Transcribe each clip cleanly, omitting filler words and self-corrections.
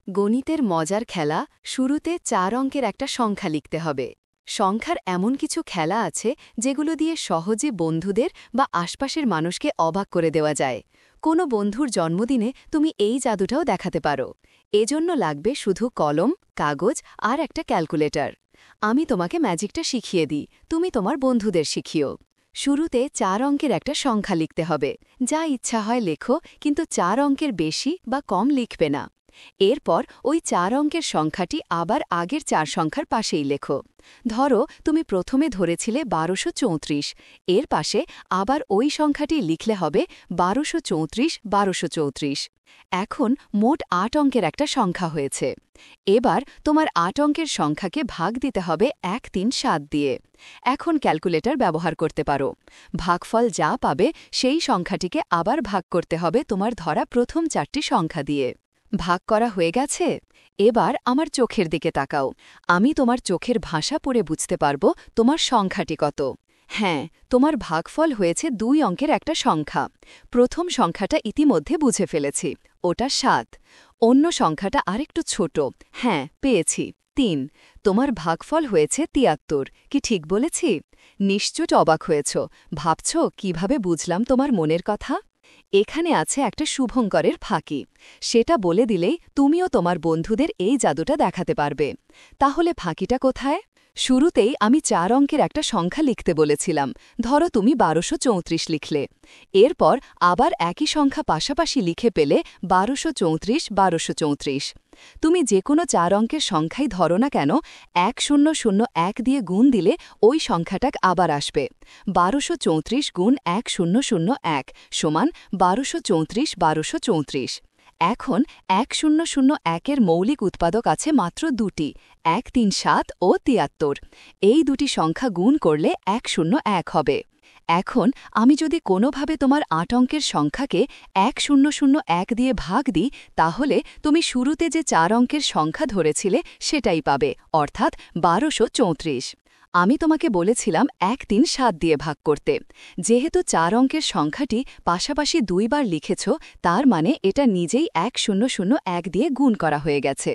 গণিতের মজার খেলা শুরুতে ৪ অঙ্কের একটা সংখ্যা লিখতে হবে। সংখ্যার এমন কিছু খেলা আছে যেগুলো দিয়ে সহজে বন্ধুদের বা আশপাশের মানুষকে অবাক করে দেওয়া যায়। কোনো বন্ধুর জন্মদিনে তুমি এই জাদুটাও দেখাতে পারো। এজন্য লাগবে শুধু কলম, কাগজ আর একটা ক্যালকুলেটর। আমি তোমাকে ম্যাজিকটা শিখিয়ে দিই, তুমি তোমার বন্ধুদের শিখিও। শুরুতে ৪ অঙ্কের একটা সংখ্যা লিখতে হবে। যা ইচ্ছা হয় লেখো, কিন্তু ৪ অঙ্কের বেশি বা কম লিখবে না। এরপর ওই ৪ অঙ্কের সংখ্যাটি আবার আগের ৪ সংখ্যার পাশেই লেখো। ধরো তুমি প্রথমে ধরেছিলে ১২৩৪, এর পাশে আবার ওই সংখ্যাটি লিখলে হবে ১২৩৪ এখন মোট ৮ অঙ্কের একটা সংখ্যা হয়েছে। এবার তোমার ৮ অঙ্কের সংখ্যাকে ভাগ দিতে হবে ১ ৩ ৭ দিয়ে। এখন ক্যালকুলেটর ব্যবহার করতে পারো। ভাগফল যা পাবে সেই সংখ্যাটিকে আবার ভাগ করতে হবে তোমার ধরা প্রথম ৪টি সংখ্যা দিয়ে। ভাগ করা হয়ে গেছে? এবার আমার চোখের দিকে তাকাও। আমি তোমার চোখের ভাষা পড়ে বুঝতে পারব তোমার সংখ্যাটি কত। হ্যাঁ, তোমার ভাগফল হয়েছে ২ অঙ্কের একটা সংখ্যা। প্রথম সংখ্যাটা ইতিমধ্যে বুঝে ফেলেছি, ওটা ৭। অন্য সংখ্যাটা আরেকটু ছোট। হ্যাঁ, পেয়েছি, ৩। তোমার ভাগফল হয়েছে ৭৩। কি ঠিক বলেছি? নিশ্চয় অবাক হয়েছ। ভাবছ কিভাবে বুঝলাম তোমার মনের কথা? এখানে আছে একটা শুভঙ্করের ফাঁকি। সেটা বলে দিলেই তুমিও তোমার বন্ধুদের এই জাদুটা দেখাতে পারবে। তাহলে ফাঁকিটা কোথায়? শুরুতেই আমি ৪ অঙ্কের একটা সংখ্যা লিখতে বলেছিলাম। ধরো তুমি ১২৩৪ লিখলে। এরপর আবার একই সংখ্যা পাশাপাশি লিখে পেলে ১২৩৪ তুমি যে কোনো ৪ অঙ্কের সংখ্যাই ধরো না কেন, ১০০১ দিয়ে গুণ দিলে ওই সংখ্যাটা আবার আসবে। ১২৩৪ গুণ ১০০১ সমান ১২৩৪। এখন ১০০১-এর মৌলিক উৎপাদক আছে মাত্র দুটি, ১৩৭ ও ৭৩। এই দুটি সংখ্যা গুণ করলে ১০১ হবে। এখন আমি যদি কোনোভাবে তোমার ৮ অঙ্কের সংখ্যাকে ১০০১ দিয়ে ভাগ দিই, তাহলে তুমি শুরুতে যে ৪ অঙ্কের সংখ্যা ধরেছিলে সেটাই পাবে, অর্থাৎ ১২৩৪। আমি তোমাকে বলেছিলাম ১৩৭ দিয়ে ভাগ করতে। যেহেতু ৪ অঙ্কের সংখ্যাটি পাশাপাশি ২ বার লিখেছ, তার মানে এটা নিজেই ১০০১ দিয়ে গুণ করা হয়ে গেছে।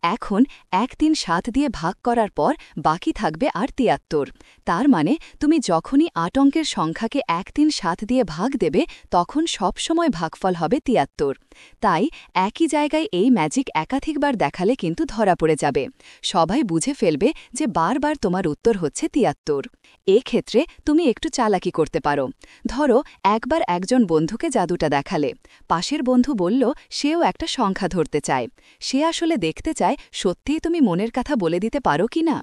এখন ১৩৭ দিয়ে ভাগ করার পর বাকি থাকবে আর ৭৩। তার মানে তুমি যখনই ৮ অঙ্কের সংখ্যাকে ১৩৭ দিয়ে ভাগ দেবে, তখন সবসময় ভাগফল হবে ৭৩। তাই একই জায়গায় এই ম্যাজিক একাধিকবার দেখালে কিন্তু ধরা পড়ে যাবে। সবাই বুঝে ফেলবে যে বারবার তোমার উত্তর হচ্ছে ৭৩। এক্ষেত্রে তুমি একটু চালাকি করতে পারো। ধরো একবার একজন বন্ধুকে জাদুটা দেখালে। পাশের বন্ধু বলল সেও একটা সংখ্যা ধরতে চায়। সে আসলে দেখতে চায় সত্যিই তুমি মনের কথা বলে দিতে পারো কি না।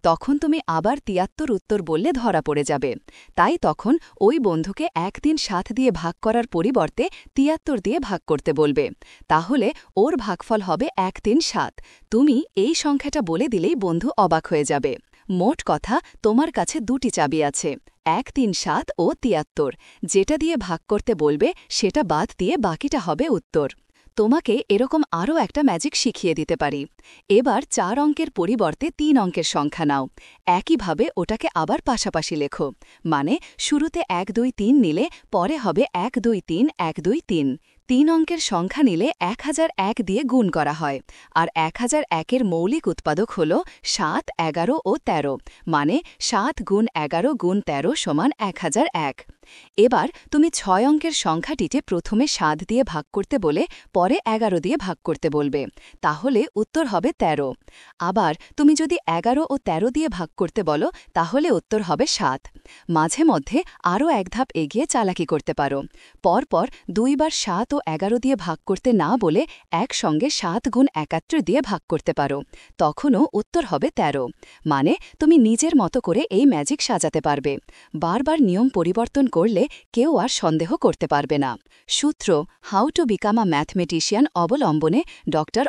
তখন তুমি আবার ৭৩ উত্তর বললে ধরা পড়ে যাবে। তাই তখন ওই বন্ধুকে ১৩৭ দিয়ে ভাগ করার পরিবর্তে ৭৩ দিয়ে ভাগ করতে বলবে। তাহলে ওর ভাগফল হবে ১৩৭। তুমি এই সংখ্যাটা বলে দিলেই বন্ধু অবাক হয়ে যাবে। মোট কথা, তোমার কাছে দুটি চাবি আছে, ১৩৭ ও ৭৩। যেটা দিয়ে ভাগ করতে বলবে সেটা বাদ দিয়ে বাকিটা হবে উত্তর। তোমাকে এরকম আরও একটা ম্যাজিক শিখিয়ে দিতে পারি। এবার ৪ অঙ্কের পরিবর্তে ৩ অঙ্কের সংখ্যা নাও। একইভাবে ওটাকে আবার পাশাপাশি লেখো। মানে শুরুতে ১ ২ ৩ নিলে পরে হবে ১ ২ ৩ ১ ২ ৩। ৩ অঙ্কের সংখ্যা নিলে ১০০১ দিয়ে গুণ করা হয়। আর ১০০১-এর মৌলিক উৎপাদক হল ৭, ১১ ও ১৩। মানে ৭ গুণ ১১ গুণ ১৩ সমান ১০০১। এবার তুমি ৬ অঙ্কের সংখ্যাটিতে প্রথমে ৭ দিয়ে ভাগ করতে বলে পরে ১১ দিয়ে ভাগ করতে বলবে। তাহলে উত্তর হবে ১৩। আবার তুমি যদি ১১ ও ১৩ দিয়ে ভাগ করতে বলো, তাহলে উত্তর হবে ৭। মাঝে মধ্যে আরও এক ধাপ এগিয়ে চালাকি করতে পারো। পরপর ২ বার ৭ ও ১১ দিয়ে ভাগ করতে না বলে একসঙ্গে ৭ গুণ ৭১ দিয়ে ভাগ করতে পারো। তখনও উত্তর হবে ১৩। মানে তুমি নিজের মতো করে এই ম্যাজিক সাজাতে পারবে। বারবার নিয়ম পরিবর্তন করলে কেউ আর সন্দেহ করতে পারবে না। সূত্র how to become a mathematician অবলম্বনে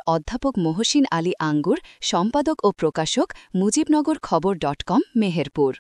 অধ্যাপক মহসিন আলী আঙ্গুর, সম্পাদক ও প্রকাশক মুজিবনগর খবর.com, মেহেরপুর।